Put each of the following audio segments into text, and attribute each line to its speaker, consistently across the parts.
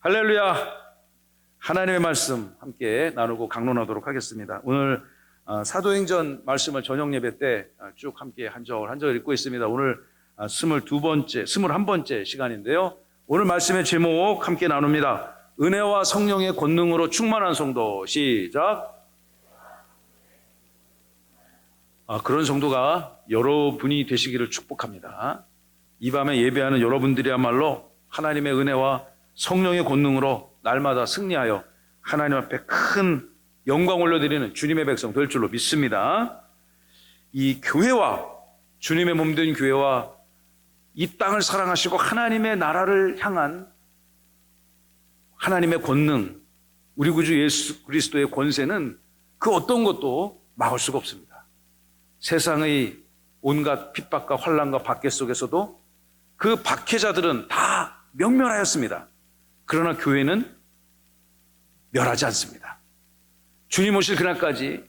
Speaker 1: 할렐루야. 하나님의 말씀 함께 나누고 강론하도록 하겠습니다. 오늘 사도행전 말씀을 저녁 예배 때 쭉 함께 한 절 읽고 있습니다. 오늘 21번째 시간인데요. 오늘 말씀의 제목 함께 나눕니다. 은혜와 성령의 권능으로 충만한 성도. 시작. 그런 성도가 여러분이 되시기를 축복합니다. 이 밤에 예배하는 여러분들이야말로 하나님의 은혜와 성령의 권능으로 날마다 승리하여 하나님 앞에 큰 영광 올려드리는 주님의 백성 될 줄로 믿습니다. 이 교회와 주님의 몸된 교회와 이 땅을 사랑하시고 하나님의 나라를 향한 하나님의 권능, 우리 구주 예수 그리스도의 권세는 그 어떤 것도 막을 수가 없습니다. 세상의 온갖 핍박과 환난과 박해 속에서도 그 박해자들은 다 명멸하였습니다. 그러나 교회는 멸하지 않습니다. 주님 오실 그날까지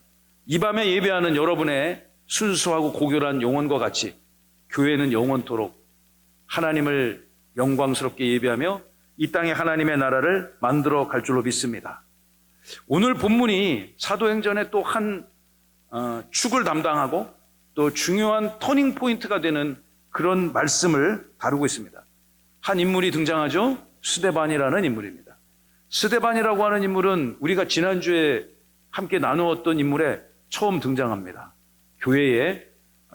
Speaker 1: 이 밤에 예배하는 여러분의 순수하고 고결한 영혼과 같이 교회는 영원토록 하나님을 영광스럽게 예배하며 이 땅에 하나님의 나라를 만들어 갈 줄로 믿습니다. 오늘 본문이 사도행전의 또 한 축을 담당하고 또 중요한 터닝 포인트가 되는 그런 말씀을 다루고 있습니다. 한 인물이 등장하죠. 스데반이라는 인물입니다. 스데반이라고 하는 인물은 우리가 지난주에 함께 나누었던 인물에 처음 등장합니다. 교회에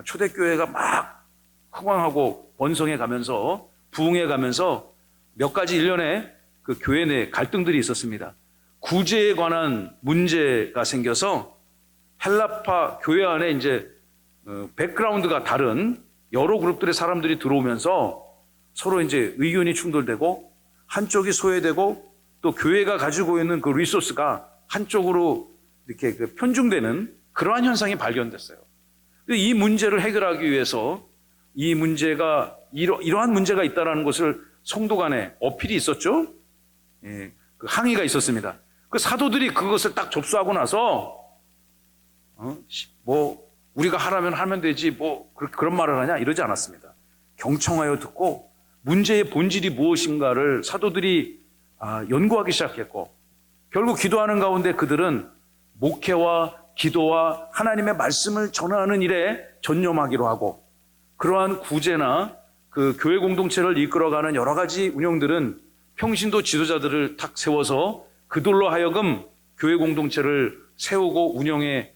Speaker 1: 초대교회가 막 흥왕하고 번성해 가면서 부흥해 가면서 몇 가지 일련의 그 교회 내 갈등들이 있었습니다. 구제에 관한 문제가 생겨서 헬라파 교회 안에 이제 백그라운드가 다른 여러 그룹들의 사람들이 들어오면서 서로 이제 의견이 충돌되고 한쪽이 소외되고 또 교회가 가지고 있는 그 리소스가 한쪽으로 이렇게 편중되는 그러한 현상이 발견됐어요. 이 문제를 해결하기 위해서 이 문제가 이러한 문제가 있다는 것을 성도 간에 어필이 있었죠. 예, 그 항의가 있었습니다. 그 사도들이 그것을 딱 접수하고 나서 뭐 우리가 하라면 하면 되지 뭐 그런 말을 하냐 이러지 않았습니다. 경청하여 듣고 문제의 본질이 무엇인가를 사도들이 연구하기 시작했고 결국 기도하는 가운데 그들은 목회와 기도와 하나님의 말씀을 전하는 일에 전념하기로 하고 그러한 구제나 그 교회 공동체를 이끌어가는 여러 가지 운영들은 평신도 지도자들을 탁 세워서 그들로 하여금 교회 공동체를 세우고 운영해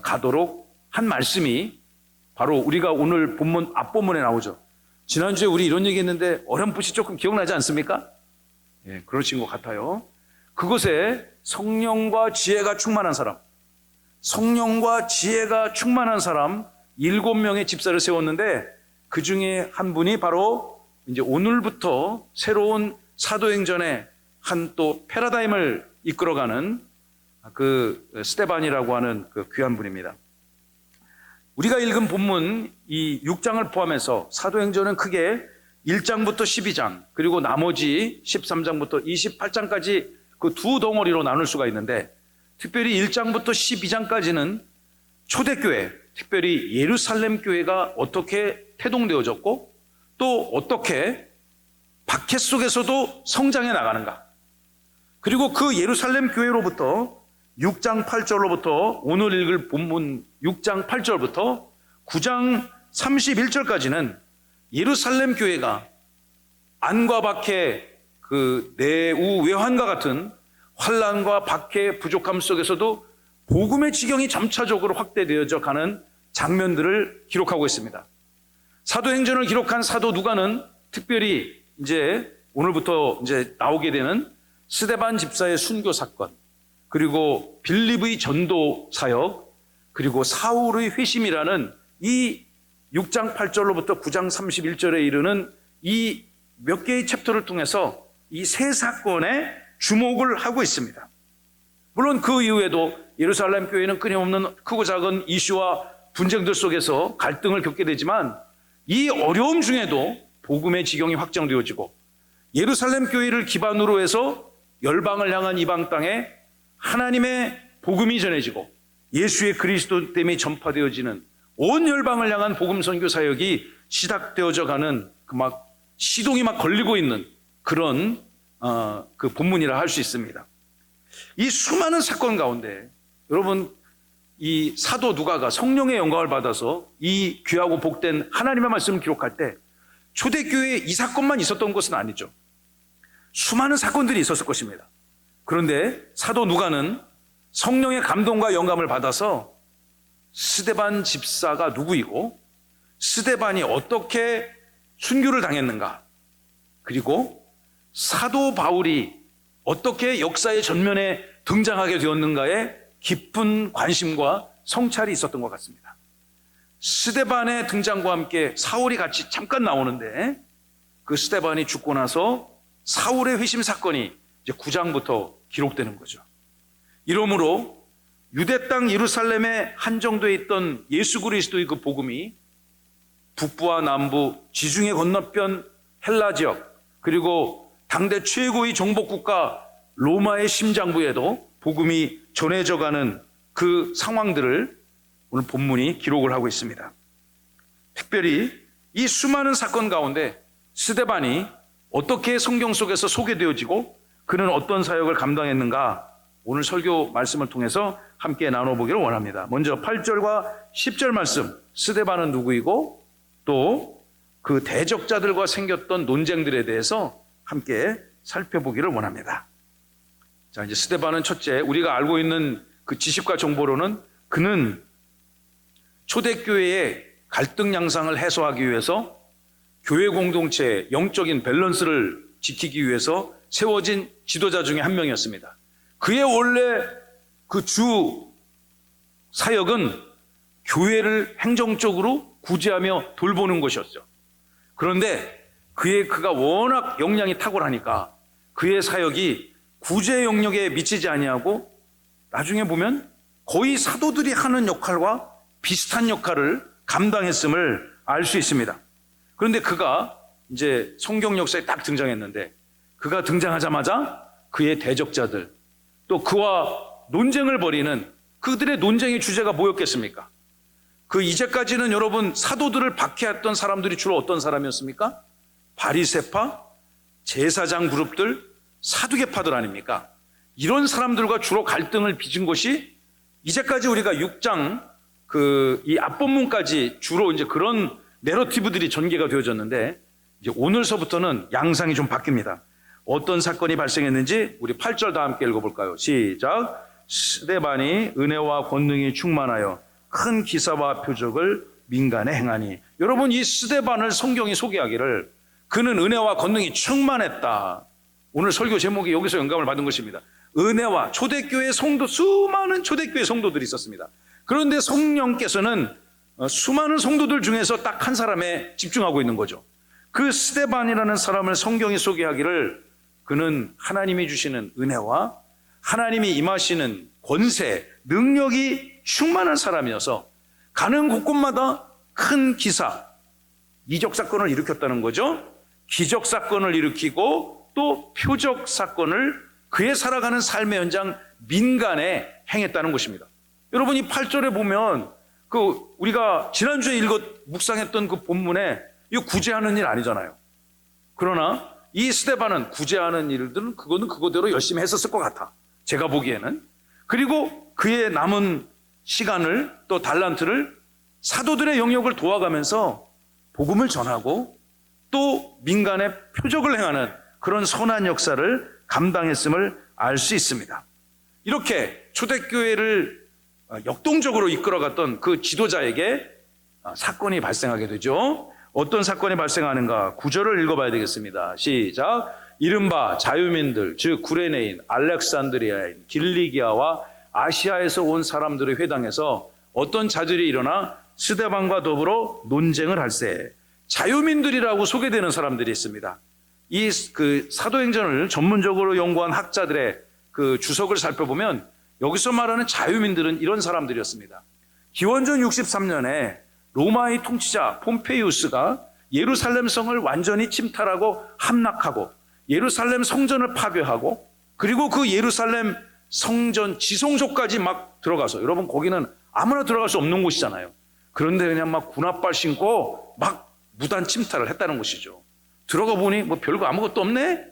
Speaker 1: 가도록 한 말씀이 바로 우리가 오늘 본문 앞본문에 나오죠. 지난주에 우리 이런 얘기 했는데 어렴풋이 조금 기억나지 않습니까? 예, 그러신 것 같아요. 그곳에 성령과 지혜가 충만한 사람, 성령과 지혜가 충만한 사람 7명의 집사를 세웠는데 그 중에 한 분이 바로 이제 오늘부터 새로운 사도행전의 한 또 패러다임을 이끌어가는 그 스데반이라고 하는 그 귀한 분입니다. 우리가 읽은 본문 이 6장을 포함해서 사도행전은 크게 1장부터 12장 그리고 나머지 13장부터 28장까지 그 두 덩어리로 나눌 수가 있는데 특별히 1장부터 12장까지는 초대교회, 특별히 예루살렘 교회가 어떻게 태동되어졌고 또 어떻게 박해 속에서도 성장해 나가는가. 그리고 그 예루살렘 교회로부터 6장 8절로부터 오늘 읽을 본문 6장 8절부터 9장 31절까지는 예루살렘 교회가 안과 박해 그 내우 외환과 같은 환난과 박해 부족함 속에서도 복음의 지경이 점차적으로 확대되어져 가는 장면들을 기록하고 있습니다. 사도행전을 기록한 사도 누가는 특별히 이제 오늘부터 이제 나오게 되는 스데반 집사의 순교 사건 그리고 빌립의 전도 사역 그리고 사울의 회심이라는 이 6장 8절로부터 9장 31절에 이르는 이 몇 개의 챕터를 통해서 이 세 사건에 주목을 하고 있습니다. 물론 그 이후에도 예루살렘 교회는 끊임없는 크고 작은 이슈와 분쟁들 속에서 갈등을 겪게 되지만 이 어려움 중에도 복음의 지경이 확장되어지고 예루살렘 교회를 기반으로 해서 열방을 향한 이방 땅에 하나님의 복음이 전해지고 예수의 그리스도됨이 전파되어지는 온 열방을 향한 복음 선교 사역이 시작되어져 가는 그 막 시동이 막 걸리고 있는 그런 그 본문이라 할 수 있습니다. 이 수많은 사건 가운데 여러분, 이 사도 누가가 성령의 영광을 받아서 이 귀하고 복된 하나님의 말씀을 기록할 때 초대교회에 이 사건만 있었던 것은 아니죠. 수많은 사건들이 있었을 것입니다. 그런데 사도 누가는 성령의 감동과 영감을 받아서 스데반 집사가 누구이고 스데반이 어떻게 순교를 당했는가, 그리고 사도 바울이 어떻게 역사의 전면에 등장하게 되었는가에 깊은 관심과 성찰이 있었던 것 같습니다. 스데반의 등장과 함께 사울이 같이 잠깐 나오는데, 그 스데반이 죽고 나서 사울의 회심 사건이 이제 9장부터 기록되는 거죠. 이러므로 유대 땅 예루살렘에 한정되어 있던 예수 그리스도의 그 복음이 북부와 남부, 지중해 건너편 헬라 지역, 그리고 당대 최고의 정복국가 로마의 심장부에도 복음이 전해져가는 그 상황들을 오늘 본문이 기록을 하고 있습니다. 특별히 이 수많은 사건 가운데 스데반이 어떻게 성경 속에서 소개되어지고 그는 어떤 사역을 감당했는가, 오늘 설교 말씀을 통해서 함께 나눠보기를 원합니다. 먼저 8절과 10절 말씀, 스데반은 누구이고 또 그 대적자들과 생겼던 논쟁들에 대해서 함께 살펴보기를 원합니다. 자, 이제 스데반은 첫째, 우리가 알고 있는 그 지식과 정보로는 그는 초대교회의 갈등 양상을 해소하기 위해서 교회 공동체의 영적인 밸런스를 지키기 위해서 세워진 지도자 중에 한 명이었습니다. 그의 원래 그 주 사역은 교회를 행정적으로 구제하며 돌보는 것이었죠. 그런데 그가 워낙 역량이 탁월하니까 그의 사역이 구제 영역에 미치지 아니하고 나중에 보면 거의 사도들이 하는 역할과 비슷한 역할을 감당했음을 알 수 있습니다. 그런데 그가 이제 성경 역사에 딱 등장했는데, 그가 등장하자마자 그의 대적자들, 또 그와 논쟁을 벌이는 그들의 논쟁의 주제가 뭐였겠습니까? 그 이제까지는 여러분 사도들을 박해했던 사람들이 주로 어떤 사람이었습니까? 바리새파, 제사장 그룹들, 사두개파들 아닙니까? 이런 사람들과 주로 갈등을 빚은 것이 이제까지 우리가 6장 이 앞본문까지 주로 이제 그런 내러티브들이 전개가 되어졌는데, 이제 오늘서부터는 양상이 좀 바뀝니다. 어떤 사건이 발생했는지 우리 8절 다 함께 읽어볼까요? 시작. 스데반이 은혜와 권능이 충만하여 큰 기사와 표적을 민간에 행하니. 여러분, 이 스데반을 성경이 소개하기를 그는 은혜와 권능이 충만했다. 오늘 설교 제목이 여기서 영감을 받은 것입니다. 은혜와 초대교회 성도, 수많은 초대교회 성도들이 있었습니다. 그런데 성령께서는 수많은 성도들 중에서 딱 한 사람에 집중하고 있는 거죠. 그 스데반이라는 사람을 성경이 소개하기를 그는 하나님이 주시는 은혜와 하나님이 임하시는 권세, 능력이 충만한 사람이어서 가는 곳곳마다 큰 기사, 이적 사건을 일으켰다는 거죠. 기적 사건을 일으키고 또 표적 사건을 그의 살아가는 삶의 현장 민간에 행했다는 것입니다. 여러분, 이 8절에 보면 우리가 지난주에 묵상했던 그 본문에 이거 구제하는 일 아니잖아요. 그러나 이 스데반은 구제하는 일들은 그거는 그거대로 열심히 했었을 것 같아, 제가 보기에는. 그리고 그의 남은 시간을, 또 달란트를 사도들의 영역을 도와가면서 복음을 전하고 또 민간의 표적을 행하는 그런 선한 역사를 감당했음을 알 수 있습니다. 이렇게 초대교회를 역동적으로 이끌어갔던 그 지도자에게 사건이 발생하게 되죠. 어떤 사건이 발생하는가? 9절을 읽어봐야 되겠습니다. 시작. 이른바 자유민들, 즉 구레네인, 알렉산드리아인, 길리기아와 아시아에서 온 사람들의 회당에서 어떤 자들이 일어나 스데반과 더불어 논쟁을 할세. 자유민들이라고 소개되는 사람들이 있습니다. 이 사도행전을 전문적으로 연구한 학자들의 그 주석을 살펴보면 여기서 말하는 자유민들은 이런 사람들이었습니다. 기원전 63년에 로마의 통치자 폼페이우스가 예루살렘 성을 완전히 침탈하고 함락하고 예루살렘 성전을 파괴하고, 그리고 그 예루살렘 성전 지성소까지 막 들어가서, 여러분 거기는 아무나 들어갈 수 없는 곳이잖아요. 그런데 그냥 막 군합발 신고 막 무단 침탈을 했다는 것이죠. 들어가 보니 뭐 별거 아무것도 없네?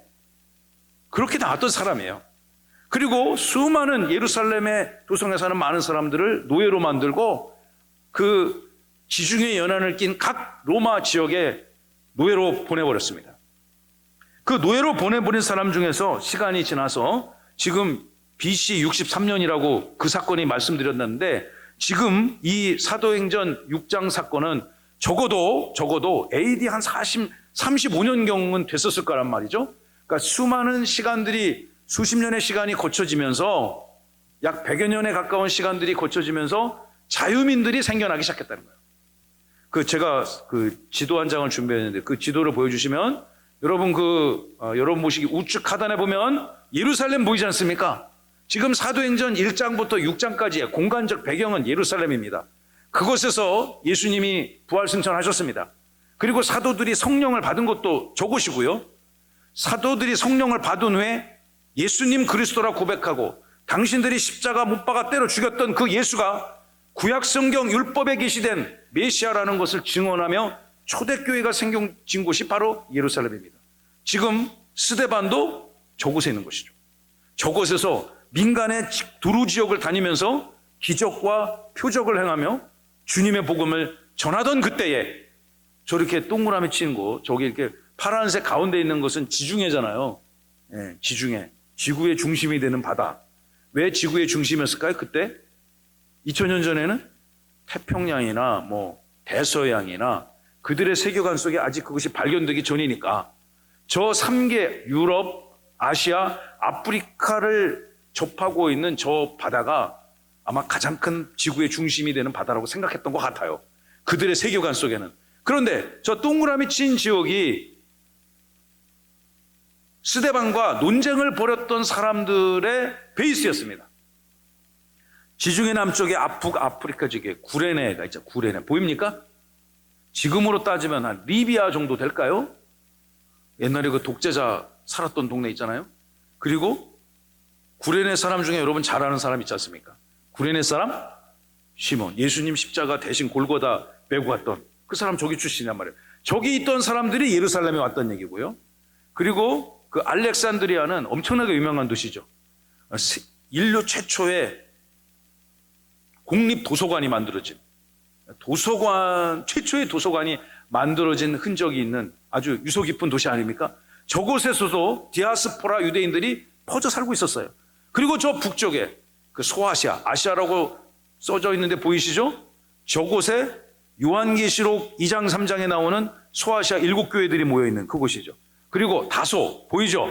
Speaker 1: 그렇게 나왔던 사람이에요. 그리고 수많은 예루살렘의 도성에 사는 많은 사람들을 노예로 만들고 그 지중해 연안을 낀 각 로마 지역에 노예로 보내버렸습니다. 그 노예로 보내버린 사람 중에서 시간이 지나서 지금 BC 63년이라고 그 사건이 말씀드렸는데, 지금 이 사도행전 6장 사건은 적어도 AD 한 35년경은 됐었을 거란 말이죠. 그러니까 수많은 시간들이, 수십 년의 시간이 거쳐지면서 약 100여 년에 가까운 시간들이 거쳐지면서 자유민들이 생겨나기 시작했다는 거예요. 제가 지도 한 장을 준비했는데 그 지도를 보여주시면 여러분 여러분 보시기 우측 하단에 보면 예루살렘 보이지 않습니까? 지금 사도행전 1장부터 6장까지의 공간적 배경은 예루살렘입니다. 그곳에서 예수님이 부활승천하셨습니다. 그리고 사도들이 성령을 받은 것도 저곳이고요. 사도들이 성령을 받은 후에 예수님 그리스도라 고백하고 당신들이 십자가 못 박아 때려 죽였던 그 예수가 구약성경 율법에 계시된 메시아라는 것을 증언하며 초대교회가 생겨진 곳이 바로 예루살렘입니다. 지금 스데반도 저곳에 있는 것이죠. 저곳에서 민간의 두루 지역을 다니면서 기적과 표적을 행하며 주님의 복음을 전하던 그때에 저렇게 동그라미 치는 곳, 저기 이렇게 파란색 가운데 있는 것은 지중해잖아요. 예, 지중해. 지구의 중심이 되는 바다. 왜 지구의 중심이었을까요? 그때 2000년 전에는 태평양이나 대서양이나 그들의 세계관 속에 아직 그것이 발견되기 전이니까 저 3개 유럽, 아시아, 아프리카를 접하고 있는 저 바다가 아마 가장 큰 지구의 중심이 되는 바다라고 생각했던 것 같아요. 그들의 세계관 속에는. 그런데 저 동그라미 친 지역이 스데반과 논쟁을 벌였던 사람들의 베이스였습니다. 지중해 남쪽의 아프리카 지역에 구레네가 있죠. 구레네 보입니까? 지금으로 따지면 한 리비아 정도 될까요? 옛날에 그 독재자 살았던 동네 있잖아요. 그리고 구레네 사람 중에 여러분 잘 아는 사람 있지 않습니까? 구레네 사람? 시몬. 예수님 십자가 대신 골고다 메고 갔던 그 사람 저기 출신이란 말이에요. 저기 있던 사람들이 예루살렘에 왔던 얘기고요. 그리고 그 알렉산드리아는 엄청나게 유명한 도시죠. 인류 최초의 국립도서관이 만들어진, 최초의 도서관이 만들어진 흔적이 있는 아주 유서 깊은 도시 아닙니까? 저곳에서도 디아스포라 유대인들이 퍼져 살고 있었어요. 그리고 저 북쪽에 그 소아시아, 아시아라고 써져 있는데 보이시죠? 저곳에 요한계시록 2장 3장에 나오는 소아시아 7교회들이 모여있는 그곳이죠. 그리고 다소 보이죠?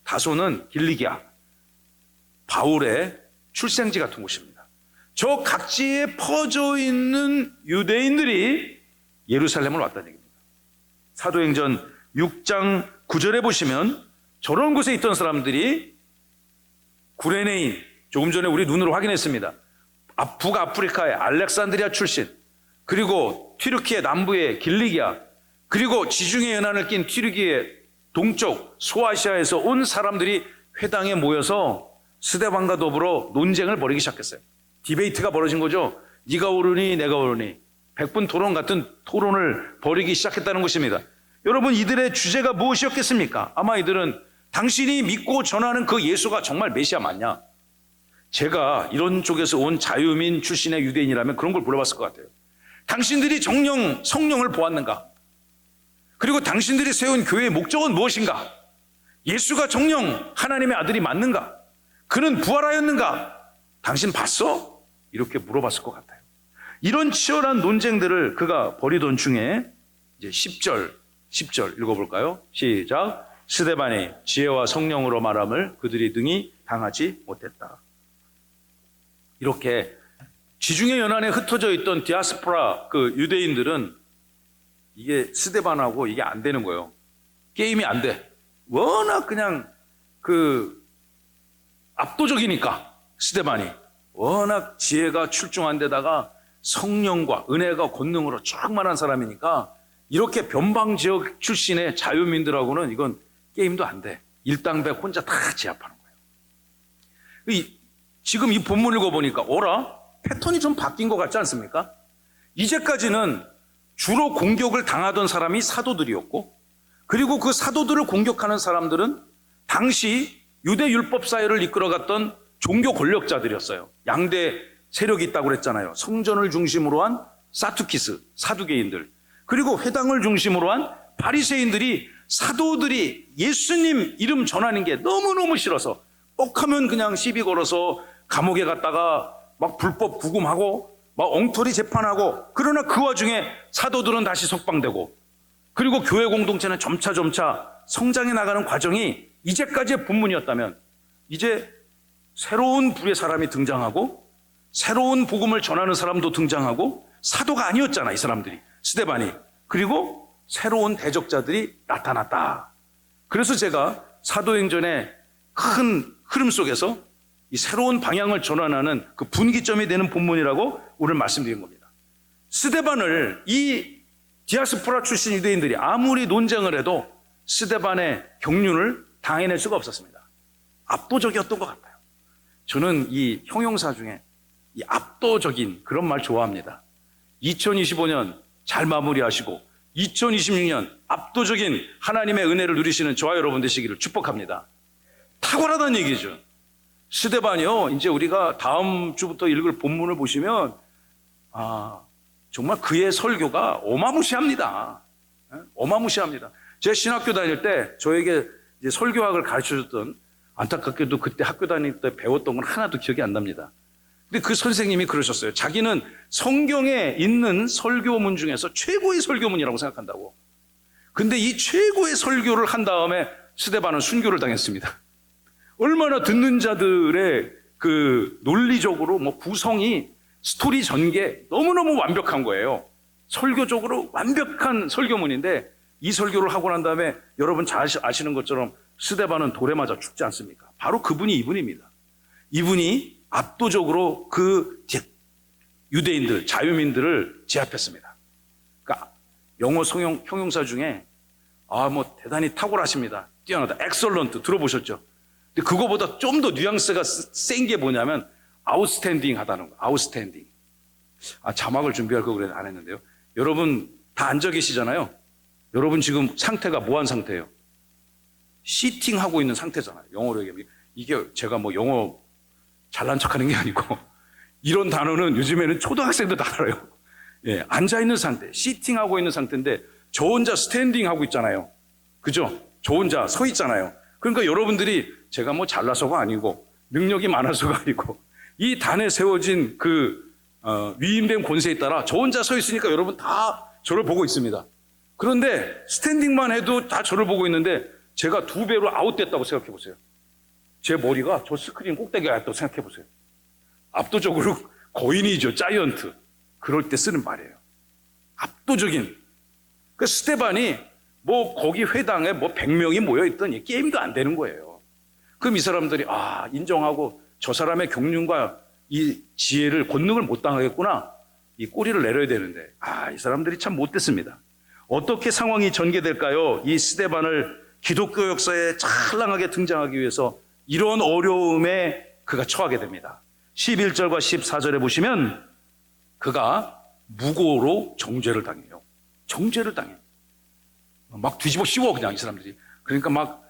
Speaker 1: 다소는 길리기아, 바울의 출생지 같은 곳입니다. 저 각지에 퍼져 있는 유대인들이 예루살렘을 왔다는 얘기입니다. 사도행전 6장 9절에 보시면 저런 곳에 있던 사람들이 구레네인, 조금 전에 우리 눈으로 확인했습니다. 북아프리카의 알렉산드리아 출신, 그리고 튀르키예 남부의 길리기아, 그리고 지중해 연안을 낀 튀르키예 동쪽 소아시아에서 온 사람들이 회당에 모여서 스데반과 더불어 논쟁을 벌이기 시작했어요. 디베이트가 벌어진 거죠. 네가 옳으니 내가 옳으니 100분 토론 같은 토론을 벌이기 시작했다는 것입니다. 여러분, 이들의 주제가 무엇이었겠습니까? 아마 이들은 당신이 믿고 전하는 그 예수가 정말 메시아 맞냐? 제가 이런 쪽에서 온 자유민 출신의 유대인이라면 그런 걸 물어봤을 것 같아요. 당신들이 정령 성령을 보았는가? 그리고 당신들이 세운 교회의 목적은 무엇인가? 예수가 정령 하나님의 아들이 맞는가? 그는 부활하였는가? 당신 봤어? 이렇게 물어봤을 것 같아요. 이런 치열한 논쟁들을 그가 벌이던 중에 이제 10절 읽어볼까요? 시작. 스데반이 지혜와 성령으로 말함을 그들이 능히 당하지 못했다. 이렇게 지중해 연안에 흩어져 있던 디아스포라 그 유대인들은 이게 스데반하고 이게 안 되는 거예요. 게임이 안 돼. 워낙 그냥 압도적이니까 스데반이 워낙 지혜가 출중한 데다가 성령과 은혜가 권능으로 충만한 사람이니까 이렇게 변방 지역 출신의 자유민들하고는 이건 게임도 안 돼. 일당백 혼자 다 제압하는 거예요. 지금 이 본문 읽어보니까 패턴이 좀 바뀐 것 같지 않습니까? 이제까지는 주로 공격을 당하던 사람이 사도들이었고, 그리고 그 사도들을 공격하는 사람들은 당시 유대 율법 사회를 이끌어갔던 종교 권력자들이었어요. 양대 세력이 있다고 그랬잖아요. 성전을 중심으로 한 사두키스, 사두개인들, 그리고 회당을 중심으로 한 바리새인들이 사도들이 예수님 이름 전하는 게 너무너무 싫어서 뻑하면 그냥 시비 걸어서 감옥에 갔다가 막 불법 구금하고 막 엉터리 재판하고, 그러나 그 와중에 사도들은 다시 석방되고, 그리고 교회 공동체는 점차 성장해 나가는 과정이 이제까지의 본문이었다면, 이제 새로운 부류의 사람이 등장하고 새로운 복음을 전하는 사람도 등장하고, 사도가 아니었잖아 이 사람들이, 스데반이. 그리고 새로운 대적자들이 나타났다. 그래서 제가 사도행전의 큰 흐름 속에서 이 새로운 방향을 전환하는 그 분기점이 되는 본문이라고 오늘 말씀드린 겁니다. 스데반을 이 디아스포라 출신 유대인들이 아무리 논쟁을 해도 스데반의 경륜을 당해낼 수가 없었습니다. 압도적이었던 것 같아요. 저는 이 형용사 중에 이 압도적인 그런 말 좋아합니다. 2025년 잘 마무리하시고 2026년 압도적인 하나님의 은혜를 누리시는 저와 여러분 되시기를 축복합니다. 탁월하다는 얘기죠. 스데반이요, 이제 우리가 다음 주부터 읽을 본문을 보시면 정말 그의 설교가 어마무시합니다. 어마무시합니다. 제 신학교 다닐 때 저에게 이제 설교학을 가르쳐줬던, 안타깝게도 그때 학교 다닐 때 배웠던 건 하나도 기억이 안 납니다. 근데 그 선생님이 그러셨어요. 자기는 성경에 있는 설교문 중에서 최고의 설교문이라고 생각한다고. 근데 이 최고의 설교를 한 다음에 스데반은 순교를 당했습니다. 얼마나 듣는 자들의 그 논리적으로 뭐 구성이, 스토리 전개 너무너무 완벽한 거예요. 설교적으로 완벽한 설교문인데, 이 설교를 하고 난 다음에 여러분 잘 아시는 것처럼 스데반은 돌에 맞아 죽지 않습니까? 바로 그분이 이분입니다. 이분이 압도적으로 그 유대인들, 자유민들을 제압했습니다. 그러니까 영어 형용사 중에 뭐 대단히 탁월하십니다. 뛰어나다. 엑설런트 들어보셨죠? 근데 그거보다 좀 더 뉘앙스가 센 게 뭐냐면 아웃스탠딩 하다는 거. 아웃스탠딩. 자막을 준비할 거 그래 안 했는데요. 여러분 다 앉아 계시잖아요. 여러분 지금 상태가 뭐한 상태예요? 시팅하고 있는 상태잖아요. 영어로 얘기하면. 이게 제가 뭐 영어 잘난 척하는 게 아니고 이런 단어는 요즘에는 초등학생도 다 알아요. 예, 앉아 있는 상태, 시팅하고 있는 상태인데 저 혼자 스탠딩 하고 있잖아요. 그죠? 저 혼자 서 있잖아요. 그러니까 여러분들이 제가 뭐 잘나서가 아니고 능력이 많아서가 아니고 이 단에 세워진 그 위임된 권세에 따라 저 혼자 서 있으니까 여러분 다 저를 보고 있습니다. 그런데 스탠딩만 해도 다 저를 보고 있는데 제가 2배로 아웃됐다고 생각해 보세요. 제 머리가 저 스크린 꼭대기에 왔다고 생각해 보세요. 압도적으로 거인이죠. 자이언트. 그럴 때 쓰는 말이에요. 압도적인. 그 스데반이 뭐 거기 회당에 뭐 100명이 모여있더니 게임도 안 되는 거예요. 그럼 이 사람들이 인정하고 저 사람의 경륜과 이 지혜를, 권능을 못 당하겠구나, 이 꼬리를 내려야 되는데 이 사람들이 참 못됐습니다. 어떻게 상황이 전개될까요? 이 스데반을 기독교 역사에 찬란하게 등장하기 위해서 이런 어려움에 그가 처하게 됩니다. 11절과 14절에 보시면 그가 무고로 정죄를 당해요. 정죄를 당해요. 막 뒤집어 씌워 그냥 이 사람들이. 그러니까 막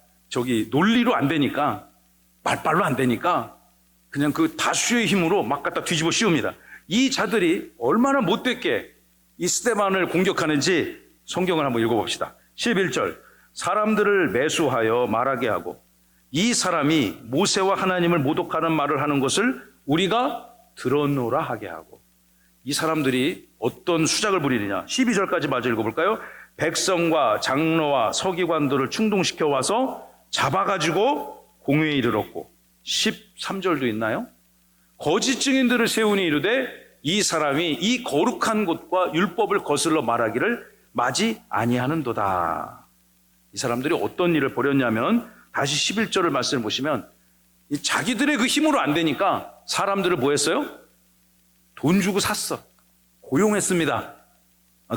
Speaker 1: 논리로 안 되니까, 말빨로 안 되니까 그냥 그 다수의 힘으로 막 갖다 뒤집어 씌웁니다. 이 자들이 얼마나 못됐게 이 스데반을 공격하는지 성경을 한번 읽어봅시다. 11절, 사람들을 매수하여 말하게 하고 이 사람이 모세와 하나님을 모독하는 말을 하는 것을 우리가 들었노라 하게 하고. 이 사람들이 어떤 수작을 부리느냐. 12절까지 마저 읽어볼까요? 백성과 장로와 서기관들을 충동시켜 와서 잡아가지고 공회에 이르렀고. 13절도 있나요? 거짓 증인들을 세우니 이르되 이 사람이 이 거룩한 곳과 율법을 거슬러 말하기를 마지 아니하는도다. 이 사람들이 어떤 일을 벌였냐면, 다시 11절을 말씀을 보시면 자기들의 그 힘으로 안 되니까 사람들을 뭐 했어요? 돈 주고 샀어. 고용했습니다.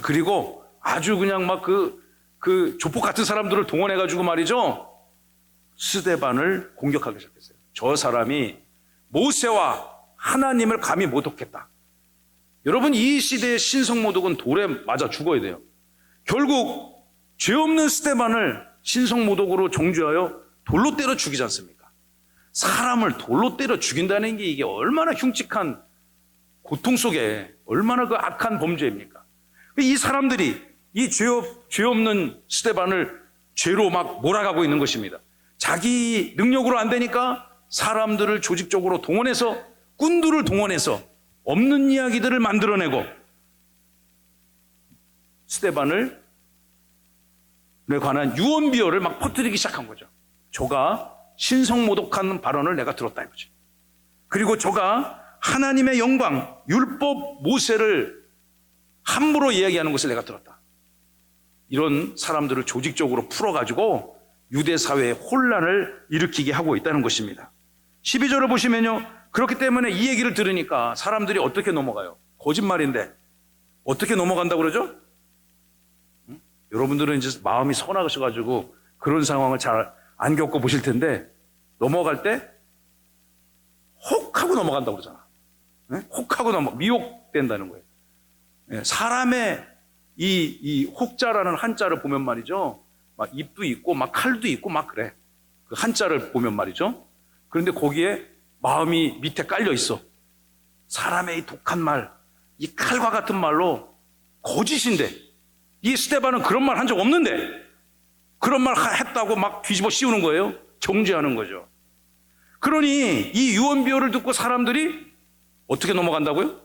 Speaker 1: 그리고 아주 그냥 막 그 조폭 같은 사람들을 동원해가지고 말이죠, 스데반을 공격하기 시작했어요. 저 사람이 모세와 하나님을 감히 모독했다. 여러분, 이 시대의 신성모독은 돌에 맞아 죽어야 돼요. 결국 죄 없는 스데반을 신성모독으로 정죄하여 돌로 때려 죽이지 않습니까? 사람을 돌로 때려 죽인다는 게 이게 얼마나 흉측한 고통 속에 얼마나 그 악한 범죄입니까? 이 사람들이 이 죄 없는 스데반을 죄로 막 몰아가고 있는 것입니다. 자기 능력으로 안 되니까 사람들을 조직적으로 동원해서, 꾼들을 동원해서 없는 이야기들을 만들어내고 스데반을 관한 유언비어를 막 퍼뜨리기 시작한 거죠. 저가 신성모독하는 발언을 내가 들었다 이거죠. 그리고 저가 하나님의 영광, 율법, 모세를 함부로 이야기하는 것을 내가 들었다. 이런 사람들을 조직적으로 풀어가지고 유대 사회에 혼란을 일으키게 하고 있다는 것입니다. 12절을 보시면요, 그렇기 때문에 이 얘기를 들으니까 사람들이 어떻게 넘어가요? 거짓말인데 어떻게 넘어간다고 그러죠? 여러분들은 이제 마음이 선하셔가지고 그런 상황을 잘 안 겪어 보실 텐데, 넘어갈 때 혹하고 넘어간다고 그러잖아. 혹하고 미혹된다는 거예요. 사람의 이 혹자라는 한자를 보면 말이죠, 막 입도 있고 막 칼도 있고 막 그래. 그 한자를 보면 말이죠. 그런데 거기에 마음이 밑에 깔려 있어. 사람의 이 독한 말, 이 칼과 같은 말로 거짓인데, 이 스데반은 그런 말 한 적 없는데 그런 말 했다고 막 뒤집어 씌우는 거예요. 정죄하는 거죠. 그러니 이 유언비어를 듣고 사람들이 어떻게 넘어간다고요?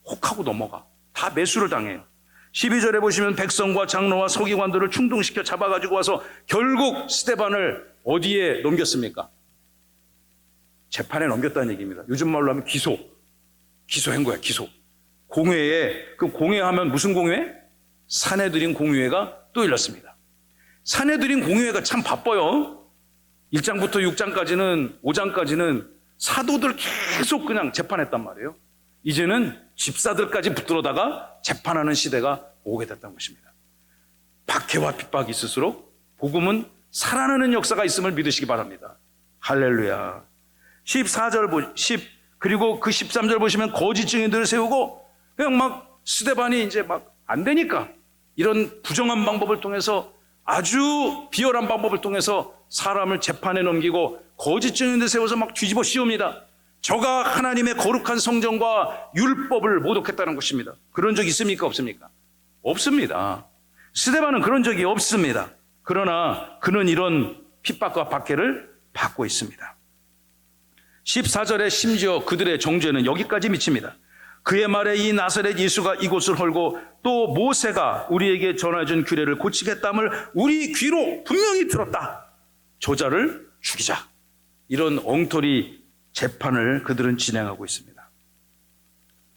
Speaker 1: 혹하고 넘어가. 다 매수를 당해요. 12절에 보시면 백성과 장로와 서기관들을 충동시켜 잡아가지고 와서 결국 스데반을 어디에 넘겼습니까? 재판에 넘겼다는 얘기입니다. 요즘 말로 하면 기소한 거야, 기소. 공회에, 그 공회하면 무슨 공회? 사내들인 공의회가 또 열렸습니다. 사내들인 공의회가 참 바빠요. 1장부터 6장까지는, 5장까지는 사도들 계속 그냥 재판했단 말이에요. 이제는 집사들까지 붙들어다가 재판하는 시대가 오게 됐다는 것입니다. 박해와 핍박이 있을수록 복음은 살아나는 역사가 있음을 믿으시기 바랍니다. 할렐루야. 14절 그리고 그 13절 보시면 거짓 증인들을 세우고 그냥 막 스데반이 이제 막 안 되니까 이런 부정한 방법을 통해서, 아주 비열한 방법을 통해서 사람을 재판에 넘기고 거짓 증인들 세워서 막 뒤집어 씌웁니다. 저가 하나님의 거룩한 성전과 율법을 모독했다는 것입니다. 그런 적 있습니까? 없습니까? 없습니다. 스데반은 그런 적이 없습니다. 그러나 그는 이런 핍박과 박해를 받고 있습니다. 14절에 심지어 그들의 정죄는 여기까지 미칩니다. 그의 말에 이 나사렛 예수가 이곳을 헐고 또 모세가 우리에게 전해준 규례를 고치겠다함을 우리 귀로 분명히 들었다. 저자를 죽이자. 이런 엉터리 재판을 그들은 진행하고 있습니다.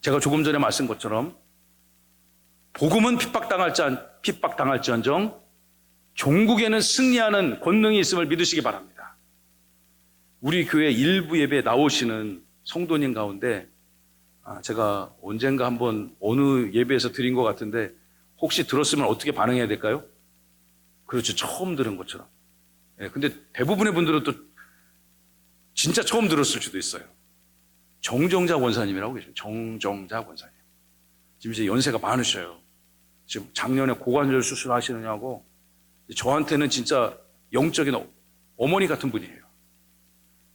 Speaker 1: 제가 조금 전에 말씀 것처럼 복음은 핍박당할지언정 종국에는 승리하는 권능이 있음을 믿으시기 바랍니다. 우리 교회 일부 예배에 나오시는 성도님 가운데 제가 언젠가 한번 어느 예배에서 드린 것 같은데 혹시 들었으면 어떻게 반응해야 될까요? 그렇죠. 처음 들은 것처럼. 근데 대부분의 분들은 또 진짜 처음 들었을 수도 있어요. 정정자 권사님이라고 계세요. 정정자 권사님. 지금 이제 연세가 많으셔요. 지금 작년에 고관절 수술하시느냐고 저한테는 진짜 영적인 어머니 같은 분이에요.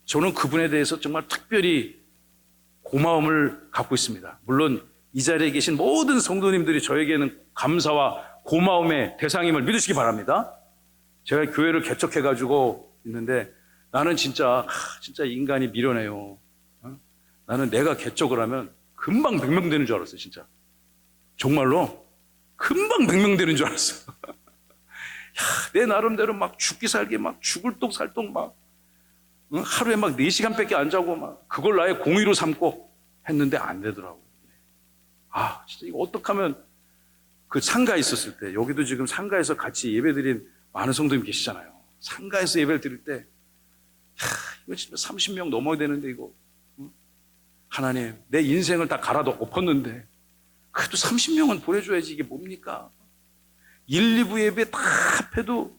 Speaker 1: 저는 그분에 대해서 정말 특별히 고마움을 갖고 있습니다. 물론 이 자리에 계신 모든 성도님들이 저에게는 감사와 고마움의 대상임을 믿으시기 바랍니다. 제가 교회를 개척해가지고 있는데 나는 진짜 인간이 미련해요. 나는 내가 개척을 하면 금방 100명 되는 줄 알았어요. 진짜 정말로 금방 100명 되는 줄 알았어. 내 나름대로 막 죽기 살기 막 죽을 똥 살똥 막 하루에 막 4시간밖에 안 자고 막 그걸 나의 공의로 삼고 했는데 안 되더라고. 진짜 이거 어떡하면, 그 상가에 있었을 때, 여기도 지금 상가에서 같이 예배드린 많은 성도님 계시잖아요. 상가에서 예배를 드릴 때 이거 진짜 30명 넘어야 되는데 이거 하나님 내 인생을 다 갈아도 엎었는데 그래도 30명은 보내줘야지. 이게 뭡니까? 1, 2부 예배 다 합해도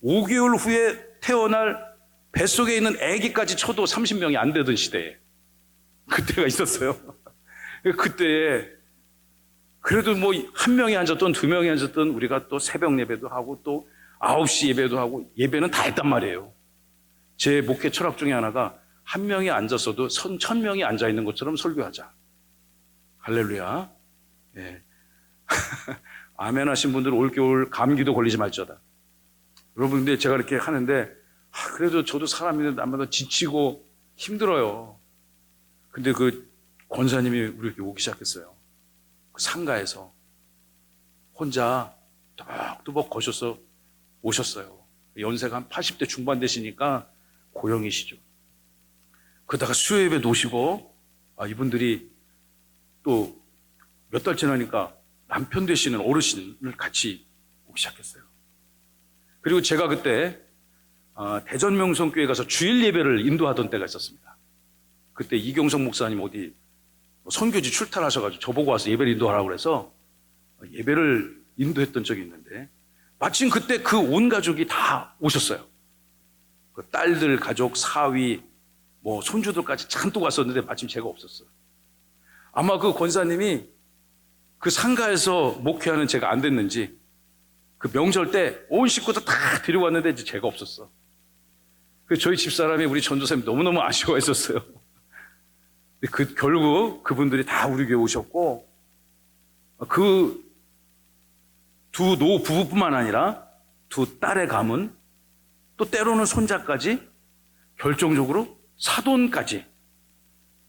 Speaker 1: 5개월 후에 태어날 뱃속에 있는 아기까지 쳐도 30명이 안 되던 시대에 그때가 있었어요. 그때에 그래도 뭐 한 명이 앉았던 두 명이 앉았던 우리가 또 새벽 예배도 하고 또 9시 예배도 하고 예배는 다 했단 말이에요. 제 목회 철학 중에 하나가 한 명이 앉았어도 1000명이 앉아 있는 것처럼 설교하자. 할렐루야. 네. 아멘 하신 분들 올겨울 감기도 걸리지 말지어다. 여러분, 근데 제가 이렇게 하는데 그래도 저도 사람인데 남마다 지치고 힘들어요. 근데 그 권사님이 우리 이렇게 오기 시작했어요. 그 상가에서 혼자 또박또박 거셔서 오셨어요. 연세가 한 80대 중반 되시니까 고령이시죠. 그러다가 수요예배 놓으시고 이분들이 또 몇 달 지나니까 남편 되시는 어르신을 같이 오기 시작했어요. 그리고 제가 그때 대전 명성교회 가서 주일 예배를 인도하던 때가 있었습니다. 그때 이경성 목사님 어디 선교지 출탄하셔가지고 저보고 와서 예배를 인도하라고 그래서 예배를 인도했던 적이 있는데 마침 그때 그 온 가족이 다 오셨어요. 그 딸들 가족, 사위, 뭐 손주들까지 잔뜩 왔었는데 마침 제가 없었어요. 아마 그 권사님이 그 상가에서 목회하는 제가 안 됐는지 그 명절 때 온 식구들 다 데리고 왔는데 이제 제가 없었어. 그 저희 집사람이 우리 전도사님 너무너무 아쉬워했었어요. 결국 그분들이 다 우리 교회 오셨고 그 두 노부부뿐만 아니라 두 딸의 가문 또 때로는 손자까지 결정적으로 사돈까지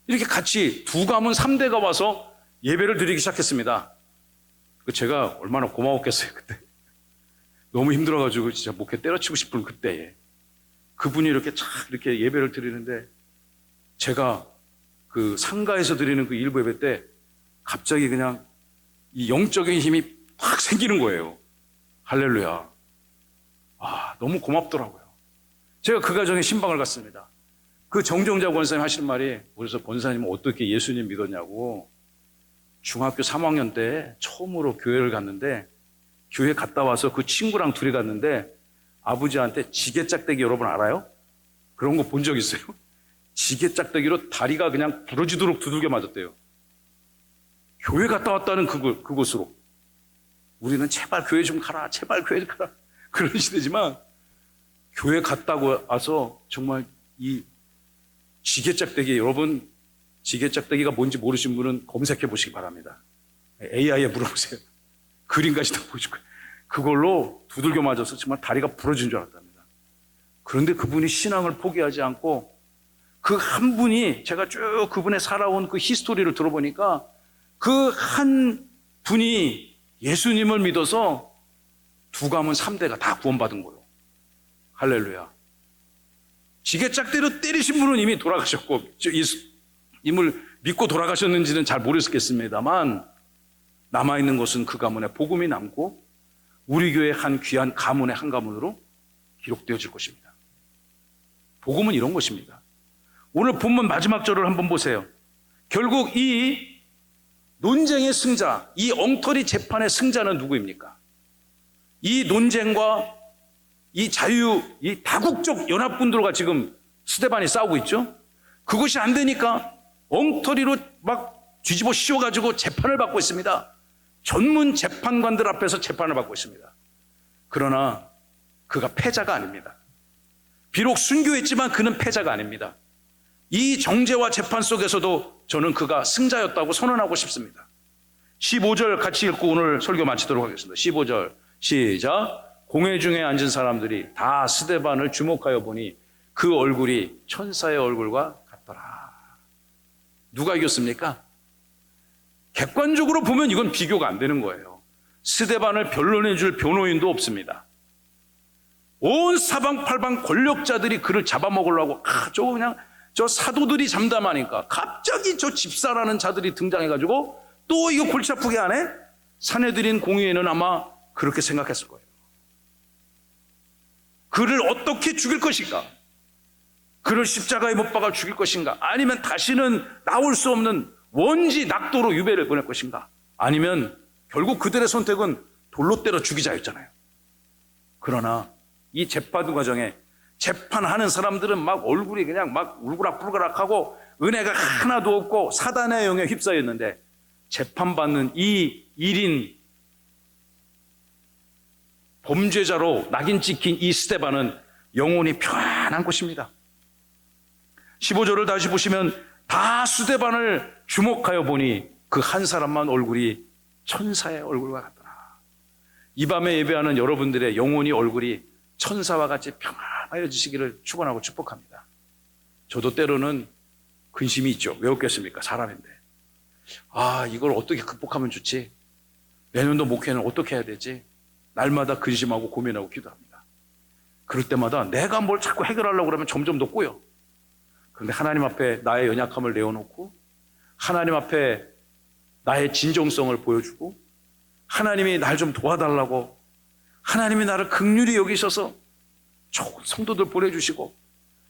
Speaker 1: 이렇게 같이 두 가문 3대가 와서 예배를 드리기 시작했습니다. 제가 얼마나 고마웠겠어요 그때. 너무 힘들어가지고 진짜 목회 때려치고 싶은 그때에 그분이 이렇게 이렇게 예배를 드리는데 제가 그 상가에서 드리는 그 일부 예배 때 갑자기 그냥 이 영적인 힘이 확 생기는 거예요. 할렐루야. 너무 고맙더라고요. 제가 그 가정에 신방을 갔습니다. 그 정정자 권사님 하시는 말이 그래서 권사님은 어떻게 예수님 믿었냐고 중학교 3학년 때 처음으로 교회를 갔는데 교회 갔다 와서 그 친구랑 둘이 갔는데 아버지한테 지게짝대기 여러분 알아요? 그런 거 본 적 있어요? 지게짝대기로 다리가 그냥 부러지도록 두들겨 맞았대요. 교회 갔다 왔다는 그곳으로. 우리는 제발 교회 좀 가라, 제발 교회 좀 가라. 그런 시대지만 교회 갔다고 와서 정말 이 지게짝대기, 여러분 지게짝대기가 뭔지 모르신 분은 검색해 보시기 바랍니다. AI에 물어보세요. 그림까지 다 보실 거예요. 그걸로 두들겨 맞아서 정말 다리가 부러진 줄 알았답니다. 그런데 그분이 신앙을 포기하지 않고 그 한 분이 제가 쭉 그분의 살아온 그 히스토리를 들어보니까 그 한 분이 예수님을 믿어서 두 가문 3대가 다 구원받은 거예요. 할렐루야. 지게짝대로 때리신 분은 이미 돌아가셨고 예수님을 믿고 돌아가셨는지는 잘 모르겠습니다만 남아있는 것은 그 가문에 복음이 남고 우리 교회 한 귀한 가문의 한 가문으로 기록되어질 것입니다. 복음은 이런 것입니다. 오늘 본문 마지막 절을 한번 보세요. 결국 이 논쟁의 승자, 이 엉터리 재판의 승자는 누구입니까? 이 논쟁과 이 이 다국적 연합군들과 지금 스데반이 싸우고 있죠? 그것이 안 되니까 엉터리로 막 뒤집어 씌워가지고 재판을 받고 있습니다. 전문 재판관들 앞에서 재판을 받고 있습니다. 그러나 그가 패자가 아닙니다. 비록 순교했지만 그는 패자가 아닙니다. 이 정죄와 재판 속에서도 저는 그가 승자였다고 선언하고 싶습니다. 15절 같이 읽고 오늘 설교 마치도록 하겠습니다. 15절 시작. 공회 중에 앉은 사람들이 다 스데반을 주목하여 보니 그 얼굴이 천사의 얼굴과 같더라. 누가 이겼습니까? 객관적으로 보면 이건 비교가 안 되는 거예요. 스데반을 변론해 줄 변호인도 없습니다. 온 사방팔방 권력자들이 그를 잡아먹으려고 저거 그냥 저 사도들이 잠담하니까 갑자기 저 집사라는 자들이 등장해가지고 또 이거 골치 아프게 하네? 사내들인 공의회는 아마 그렇게 생각했을 거예요. 그를 어떻게 죽일 것인가? 그를 십자가에 못 박아 죽일 것인가? 아니면 다시는 나올 수 없는 원지 낙도로 유배를 보낼 것인가? 아니면 결국 그들의 선택은 돌로 때려 죽이자였잖아요. 그러나 이 재판 과정에 재판하는 사람들은 막 얼굴이 그냥 막 울그락불그락하고 은혜가 하나도 없고 사단의 영에 휩싸였는데 재판받는 이 1인 범죄자로 낙인 찍힌 이 스데반은 영혼이 평안한 곳입니다. 15절을 다시 보시면 다 스데반을 주목하여 보니 그 한 사람만 얼굴이 천사의 얼굴과 같더라. 이 밤에 예배하는 여러분들의 영혼이 얼굴이 천사와 같이 평안하여지시기를 축원하고 축복합니다. 저도 때로는 근심이 있죠. 왜 없겠습니까? 사람인데. 이걸 어떻게 극복하면 좋지? 내년도 목회는 어떻게 해야 되지? 날마다 근심하고 고민하고 기도합니다. 그럴 때마다 내가 뭘 자꾸 해결하려고 그러면 점점 더 꼬여. 그런데 하나님 앞에 나의 연약함을 내어놓고 하나님 앞에 나의 진정성을 보여주고 하나님이 날 좀 도와달라고 하나님이 나를 긍휼히 여기셔서 좋은 성도들 보내주시고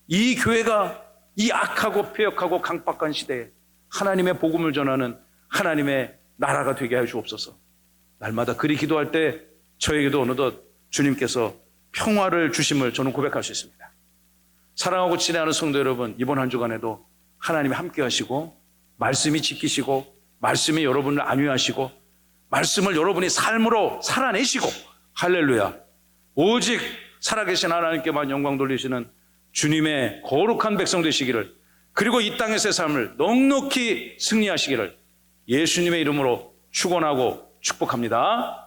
Speaker 1: 이 교회가 이 악하고 폐역하고 강박한 시대에 하나님의 복음을 전하는 하나님의 나라가 되게 하여 주옵소서. 날마다 그리 기도할 때 저에게도 어느덧 주님께서 평화를 주심을 저는 고백할 수 있습니다. 사랑하고 친애하는 성도 여러분, 이번 한 주간에도 하나님이 함께 하시고 말씀이 지키시고 말씀이 여러분을 안위하시고 말씀을 여러분이 삶으로 살아내시고 할렐루야, 오직 살아계신 하나님께만 영광 돌리시는 주님의 거룩한 백성 되시기를, 그리고 이 땅에서의 삶을 넉넉히 승리하시기를 예수님의 이름으로 축원하고 축복합니다.